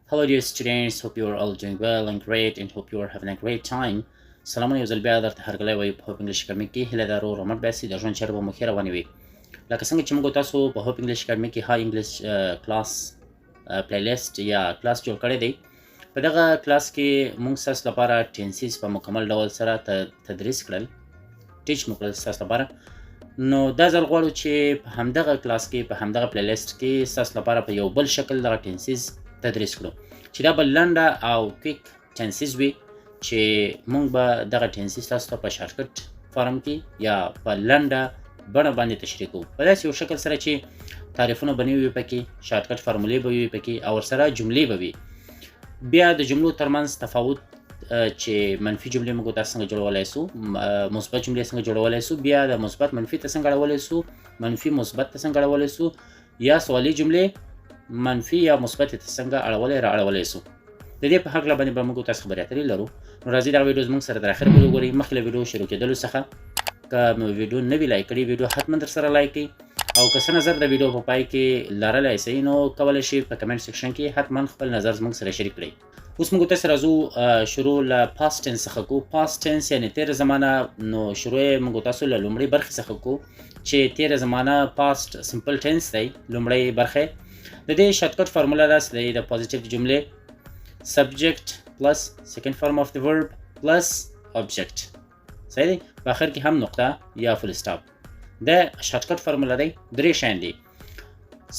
Hello dear students, hope you are all doing well and great and hope you are having a great time. سلامونه یو ځل بیا درته هرکلی وایو په هوپ انګلیش اکاډمي کې. هیله ده روغ رمټ باسي، د ژوند چارې به مو ښې روانې وي. لکه څنګه چې موږ تاسو په هوپ انګلیش اکاډمي کې های انګلیش کلاس پلیلیسټ یا کلاس جوړ کړی دی. په دغه کلاس کې موږ ستاسو لپاره ټینسیز په مکمل ډول سره تدریس کړل، ټیچ مو کړل ستاسو لپاره. نو دا ځل غواړو چې په همدغه کلاس کې په همدغه پلیلیسټ کې ستاسو لپاره په یو بل شکل دغه ټینسیز تدریس کړو چې دا به لنډه او کویک ټینسیز وي چې موږ به دغه ټینسیز تاسو ته په شارټکټ فارم کې یا په لنډه بڼه باندې تشریح کوو، په داسې یو شکل سره چې تعریفونه به نه وي پکې، شارټکټ فارمولې به وي پکې او ورسره جملې به وي. بیا د جملو ترمنځ تفاوت چې منفي جملې موږ تاسو څنګه جوړولی سو، مثبت جملې څنګه جوړولی سو، بیا د مثبت منفي ته څنګه اړولی سو، منفي مثبت ته څنګه اړولی سو، یا سوالي جملې منفي یا مثبت ته څنګه اړولی را اړولی سو. د دې په هکله باندې به موږ تاسو خبرې اترې لرو. نو راځئ دغه ویډیو زموږ سره تر اخره پورې وګورئ. مخکې له ویډیو شروع کېدلو څخه که مو ویډیو نه وي لایک کړې، ویډیو حتما در سره لایک کړئ، او که څه نظر د ویډیو په پای کې لرلی سئ نو کولی شئ په کمنټ سیکشن کې حتما خپل نظر زموږ سره شریک کړئ. اوس موږ تاسو راځو شروع له پاست ټینس څخه کوو. پاست ټینس یعنې تېره زمانه. نو شروع یې موږ تاسو له لومړۍ برخې څخه کوو چې تېره زمانه پاست سمپل ټینس دی. لومړۍ برخه د دې شارټکټ فارموله داسې دی: د پوزیټیو جملې subject plus second form of the verb plus object. صحیح دی؟ په آخر کې هم نقطه یا فل سټاپ. د شارټکټ فارموله دی، درې شیان دي: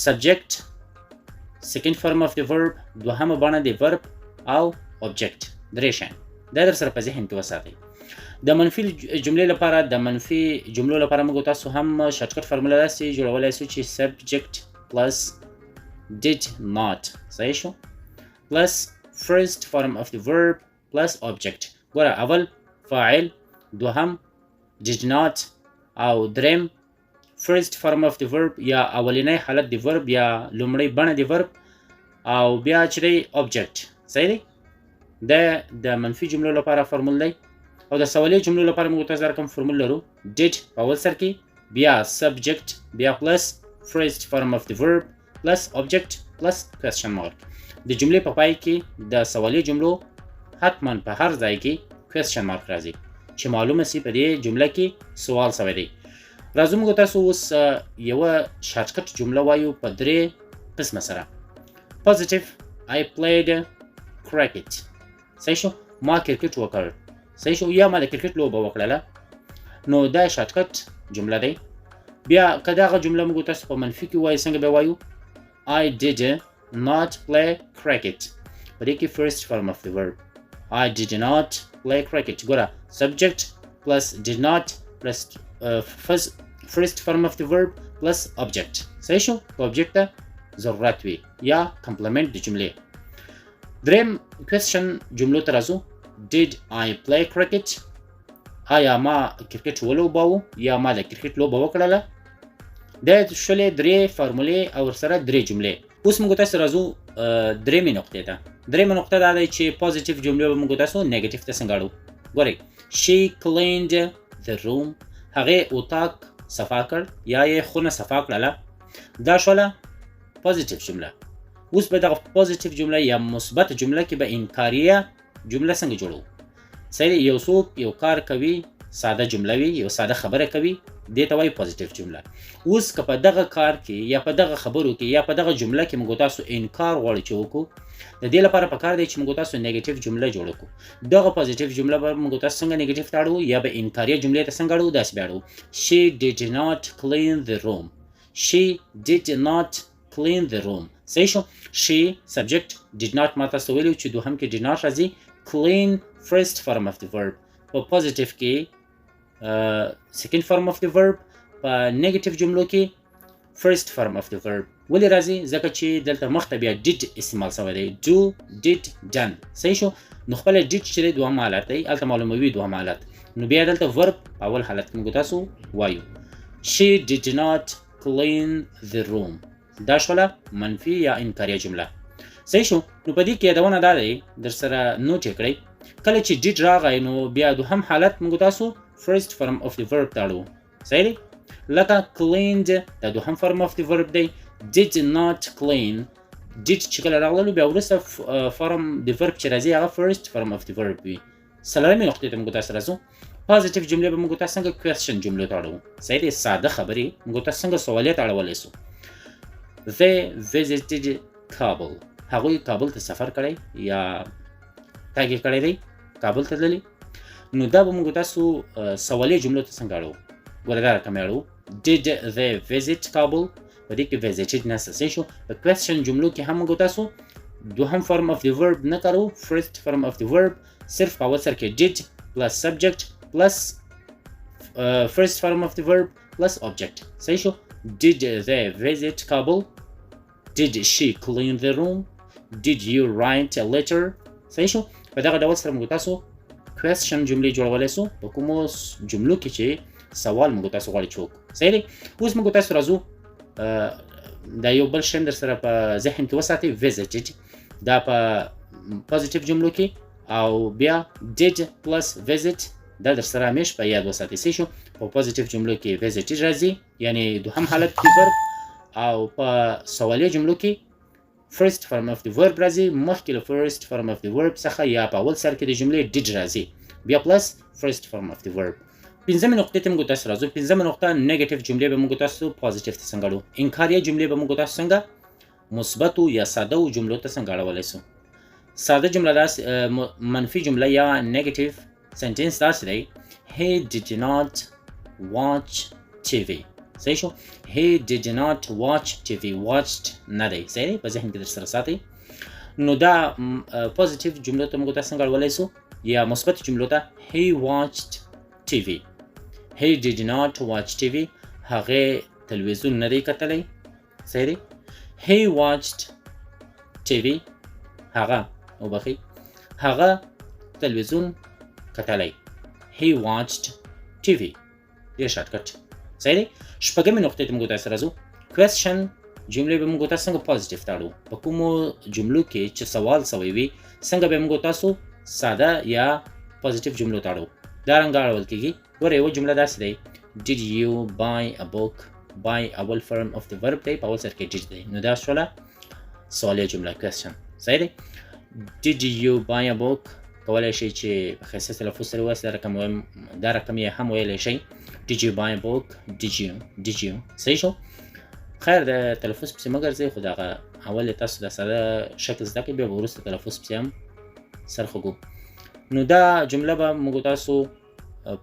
subject، second form of the verb، دوهمه بڼه د verb او object. درې شیان دا در سره په ذهن کې وساتئ. د منفي جملې لپاره، د منفي جملو لپاره موږ تاسو هم شارټکټ فارموله داسې جوړولی سو چې subject plus did not، صحیح شو، plus first form of the verb plus object. ګوره، اول فاعل، دوهم did not او دریم first form of the verb یا اولنی حالت د verb یا لومړی بڼه د verb او بیا چې دی object. صحیح دی؟ دا د منفي جملو لپاره فرمول دی. او د سوالي جملو لپاره موږ تاسو کوم فرمول لرو: did په اول سر کې، بیا subject، بیا plus first form of the verb plus object plus question mark. د جملې په پای کې د سوالي جملو حتما په هر ځای کې question mark راځي چې معلومه سي په دې جمله کې سوال سوی دی. راځو موږ تاسو اوس یوه شارټکټ جمله وایو په درې قسمه سره. positive I played cricket. صحیح شو، ما کرکټ وکړ. صحیح شو، یا ما د کرکټ لوبه وکړله. نو دا شارټکټ جمله دی. بیا که دغه جمله موږ تاسو په منفي کې وایو، څنګه به وایو؟ I did not play cricket. په دې کې first form of the verb I did not play cricket. ګوره، subject plus did not plus first form of the verb plus object. صحیح شو، object ته ضرورت وي یا complement د جملې. دریم question جملو ته راځو: did I play cricket؟ آیا ما کرکټ ولوباوه یا ما د کرکټ لوبه وکړله؟ دا شولې درې فارمولې او ورسره درې جملې. اوس موږ تاسو راځو درېمې نقطې ته. درېمه نقطه دا دی چې پوزیټیو جملې به موږ تاسو نیګیټیو ته څنګه اړو. ګورئ، she cleaned the room، هغې اطاق صفا کړ یا یې خونه صفا کړله. دا شوله پوزیټیو جمله. اوس به دغه پوزیټیو جمله یا مثبت جمله کې به انکاریه جمله څنګه جوړو. صحیح دی؟ یو څوک یو کار کوي، ساده جمله وي، یو ساده خبره کوي، دې ته وایي پوزیټیو جمله. اوس که په دغه کار کې یا په دغه خبرو کې یا په دغه جمله کې موږ تاسو انکار غواړو چې وکړو، د دې لپاره پکار دی چې موږ تاسو نیګیټیو جمله جوړه کړو. دغه پوزیټیو جمله به موږ تاسو څنګه نیګیټیو ته اړو یا به انکاریه جملې ته څنګه اړو؟ داسې به اړو: she did not clean the room. she did not clean the room. صحیح شو، she subject، did not ما تاسو ویلو چې دوهم کې did not راځي، clean first form of the verb، په پوزیټیو کې second form of the verb، په نیګیټیو جملو کې first form of the verb. ولې راځي؟ ځکه چې دلته مخته بیا did استعمال شوی دی: do، did، done. صحیح شو، نو خپله did چې دی دوهم حالت دی، هلته معلوموي دوهم حالت. نو بیا دلته verb اول حالت کې موږ تاسو وایو: she did not clean the room. دا شوله منفي یا انکاریه جمله. صحیح شو، نو په دې کې یادونه دا دی، در سره نوټ یې کړئ، کله چې did راغی نو بیا دوهم حالت موږ تاسو first form of the verb ته اړو. صحیح دی؟ لکه cleaned دا دوهم form of the verb دی، did not clean did چې کله راغللو بیا وروسته فرم د ورب چې راځي هغه فرست فرم اف د ورب وي. څلورمې نقطې ته موږ تاسو راځو. پازیټیو جملې به موږ تاسو څنګه کوېسچن جملو ته اړوو. صحیح دی. ساده خبرې موږ تاسو څنګه سوالیت اړولی سو. They visited Kabul. هغوی کابل ته سفر کړی یا تګ یې کړی دی، کابل ته تللي. نو دا به موږ تاسو سوالیه جملو ته څنګه اړوو. ګوره دا رقم یې اړوو. Did they visit Kabul؟ په دې کې visited نسته. صحیح شو. په کوېسچن جملو کې هم موږ تاسو دوهم فرم اف د ورب نه کارو، فرست فرم اف د ورب صرف په اول سر کې did plus subject plus first form of the verb plus object. صحیح شو. Did they visit Kabul? Did she clean the room? Did you write a letter? صحیح شو. په دغه ډول سره موږ تاسو کوېسچن جملې جوړولی سو په کومو جملو کې چې سوال موږ تاسو غواړئ چې وکړو. صحیح دی. اوس موږ تاسو راځو دا یو بل شی هم در سره په ذهن کې وساتئ. visited دا په پازیټیو جملو کې او بیا did plus visit دا در سره همیش په یاد وساتئ. صحیح شو. په پازیټیو جملو کې visited راځي یعنی دوهم حالت د ورب، او په سوالیه جملو کې first form of the verb راځي مخکې له first form of the verb څخه یا په اول سر کې د جملې did راځي بیا plus first form of the verb. پنځمې نقطې ته موږ تاسو راځو. پنځمه نقطه نیګیټیو جملې به موږ تاسو پازیټیو ته څنګه اړوو. انکاریه جملې به موږ تاسو څنګه مثبتو یا ساده جملو ته څنګه اړولی سو. ساده جمله داسې منفي جمله یا نیګیټیو سنټنس داسې دی. He did not watch TV. صحیح شو. He did not watch TV. watched نه دی. صحیح دی. په ذهن کې در سره ساتئ. نو دا پازیټیو جملو ته موږ تاسو څنګه اړولی سو یا مثبت جملو ته He watched TV. He did not watch TV. هغه تلویزیون نه دی کتلی. صحیح دی. He watched TV. هغه وبخي هغه تلویزیون کتلی. He watched TV. ډېر شارټکټ. صحیح دی. شپږمې نقطې ته موږ تاسو راځو. کوېسچن جملې به موږ تاسو څنګه پازیټیو ته اړوو. په کومو جملو کې چې سوال سوی وي څنګه به موږ تاسو ساده یا پازیټیو جملو ته اړوو. دا رنګه اړول کېږي. ګوره یوه جمله داسې دی. Did you buy a book؟ buy اول فرم اف د ورب دی په اول سر کې did دی. نو دا شوله سوالیه جمله کوېسچن. صحیح دی. Did you buy a book؟ کولی شئ چې په ښایسته تلفظ سره ووایاست. دا رقم یې هم ویلی شئ. Did you buy a book؟ Did you صحیح شو. خیر د تلفظ پسې مه ګرځئ خو دغه اول یې تاسو د ساده شکل زده کړئ بیا به وروسته تلفظ پسې هم سر خوږو. نو دا جمله به موږ تاسو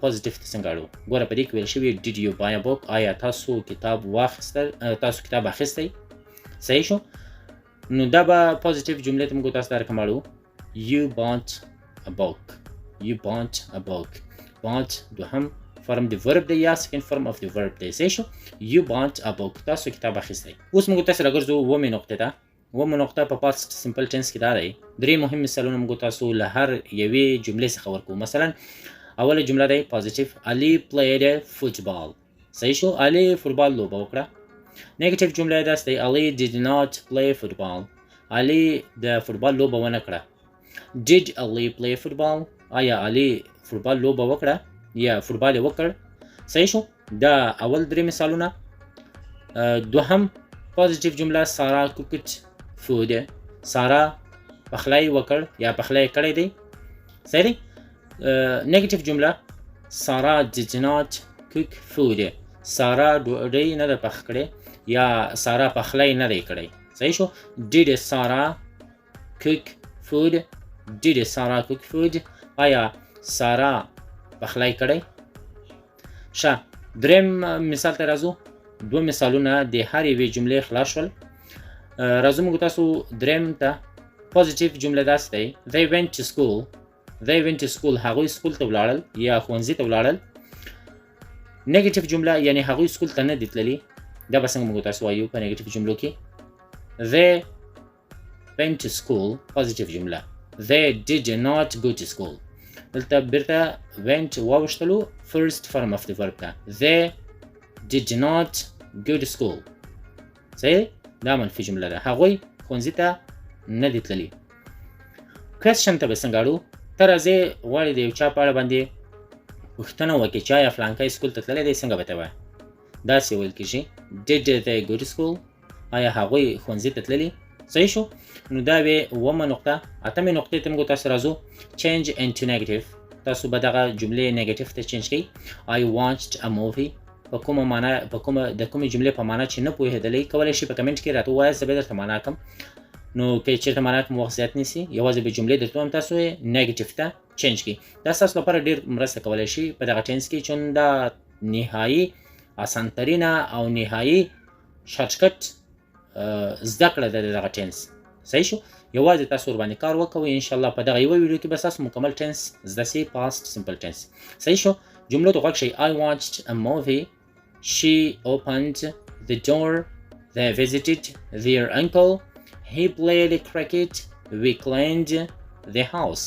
پازیټیو ته څنګه اړوو. ګوره په دې کې ویل شوي Did you buy a book؟ آیا تاسو کتاب واخیستل؟ تاسو کتاب اخیستی؟ صحیح شو. نو دا به پازیټیو جملې ته موږ تاسو دا رقم اړوو. You bought a book. You bought a book. bought دوهم فرم د ورب دی یا سیکنډ فرم اف د ورب دی. صحیح شو. You bought a book. تاسو کتاب اخیستی. اوس موږ تاسو راګرځو اوومې نقطې ته. اوومه نقطه په پاست سمپل ټنس کې دا دی. درې مهم مثالونه موږ تاسو له هر یوې جملې څخه ورکوو. مثلا اوله جمله دی پازیټیو. علي played football. صحیح شو. علي فوټبال لوبه وکړه. نیګیټیو جمله داسې دی. علي did not play football. علي د فوټبال لوبه ونه کړه. Did Ali play football؟ آیا علي فوټبال لوبه وکړه یا فوټبال یې وکړ. صحیح شو. دا اول درې مثالونه. دوهم پازیټیو جمله سارا cooked food. سارا پخلی وکړ یا پخلی کړی دی. صحیح دی. نیګیټیو جمله سارا did not cook food. سارا ډوډۍ نه ده پخ کړې یا سارا پخلی نه دی کړی. صحیح شو. Did Sarah cook food؟ Did Sarah cook food؟ آیا سارا پخلی کړی؟ ښه. دریم مثال ته راځو. دوه مثالونه د هر یوې جملې خلاص شول. راځو موږ تاسو دریم ته. پازیټیو جمله داسې دی. They went to school. They went to school. هغوی سکول ته ولاړل یا ښوونځي ته ولاړل. نیګیټیو جمله یعنی هغوی سکول ته نه دي تللي. دا به څنګه موږ تاسو وایو په نیګیټیو جملو کې. They went to school. پازیټیو جمله. They did not go to school. دلته بیرته went واوښتلو first form of the verb ته. They did not go to school. صحیح. دا منفي جمله ده. هغوی ښوونځي ته نه دي تللي. کوېسچن ته به څنګه اړو. ته راځې غواړې د یو چا په اړه باندې پوښتنه وکړې چې آیا فلانکی سکول ته تللی دی څنګه به ته وایې. داسې ویل کېږي Did they go to school؟ آیا هغوی ښوونځي ته تللي؟ صحیح شو. نو دا وې اومه نقطه. اتمې نقطې ته موږ تاسو راځو. change into negative. تاسو به دغه جملې نیگیټیو ته چینج کړئ. I watched a movie. په کومه معنا په کومه د کومې جملې په معنا چې نه پوهېدلی کولی شي په کمنټ کې راته ووایاست، زه به درته معنا کړم. نو که چېرته معنا کوم وخت زیات نیسي یوازې به جملې درته ووایم، تاسو یې نیگیټیو ته چینج کړئ. دا ستاسو لپاره ډېر مرسته کولی شي په دغه ټینس کې، چون دا نهایي اسانترینه او نهایي شارټکټ زده کړه ده د دغه ټینس. صحیح شو. یوازې تاسو ورباندې کار وکوئ، انشاءالله په دغه یوه ویډیو کې به ستاسو مکمل ټینس زده سي، پاست سمپل ټینس. صحیح شو. جملو ته غوږ شئ. I watched a movie. She opened the door. They visited their uncle. He played cricket. We cleaned the house.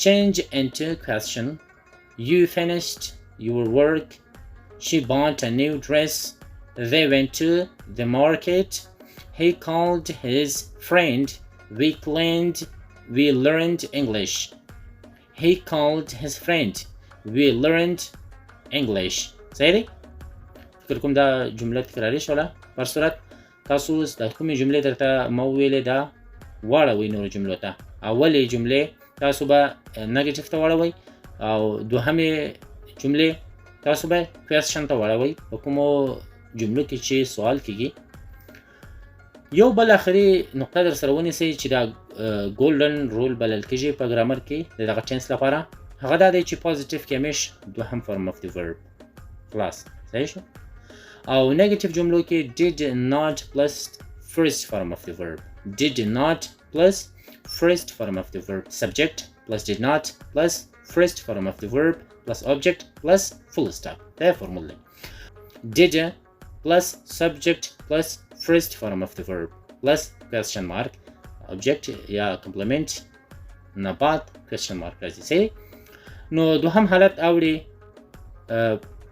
Change into question. You finished your work. She bought a new dress. They went to the market. He called his friend. We cleaned. We learned English. He called his friend. We learned English. صحیح دی؟ فکر کوم دا جمله تکراري شوله. پر صورت تاسو د کومې جملې درته ما وویلې دا واړوئ نورو جملو ته. اولې جملې تاسو به نیگیټیو ته واړوئ او دوهمې جملې تاسو به کوېسچن ته واړوئ په کومو جملو کې چې سوال کېږي. یو بل آخري نقطه در سره ونیسئ چې دا ګولډن رول بلل کېږي په ګرامر کې د دغه ټینس لپاره. هغه دا دی چې پازیټیو کې همیش دوهم فرم اف د ورب. خلاص. صحیح شو. او نیگیټیو جملو کې did not plus first form of the verb. Did not plus first form of the verb. Subject plus did not plus first form of the verb plus object plus full stop. دا فرمول دی. Did plus subject plus first form of the verb plus question mark object یا complement نبات question mark راځي. صحیح. نو دوهم حالت اوړي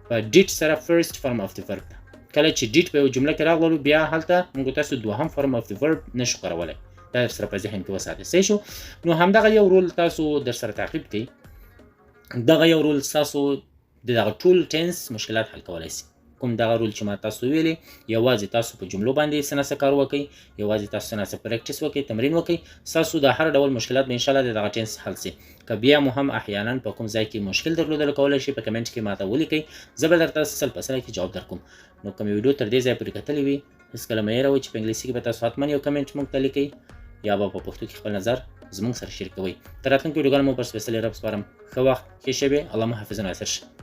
په did سره first form of the verb. کله چې did په یو جمله کې راغلو بیا هلته موږ تاسو دوهم form of the verb نشو کارولی. دا در سره په ذهن کې وساتئ. صحیح شو. نو همدغه یو رول تاسو در سره تعقیب کړئ. دغه یو رول تاسو د دغه ټول ټینس مشکلات حل کولی سي. کوم دغه رول چې ما تاسو ویلې، یوازې تاسو په جملو باندې څه ناڅه کار وکئ، یوازې تاسو څه ناڅه پریکټس وکئ، تمرین وکئ، ستاسو د هر ډول مشکلات به انشاءالله د دغه ټینس حل سي. که بیا مو هم احیانا په کوم ځای کې مشکل درلودلی کولی شئ په کمنټ کې ماته ولیکئ، زه به درته سل په سل کې جواب درکوم. نو که مې ویډیو تر دې ځایه پورې کتلې وي هېڅکله مه هېروئ چې په انګلیسي کې به تاسو حتما یو کمنټ موږ ته لیکئ یا به په پښتو کې خپل نظر زموږ سره شریکوئ. تر راتلونکو ویډیوګانو مو پر سپېڅلي رب سپارم. ښه وخت، ښې شېبې. الله مو حافظ و ناصر شه.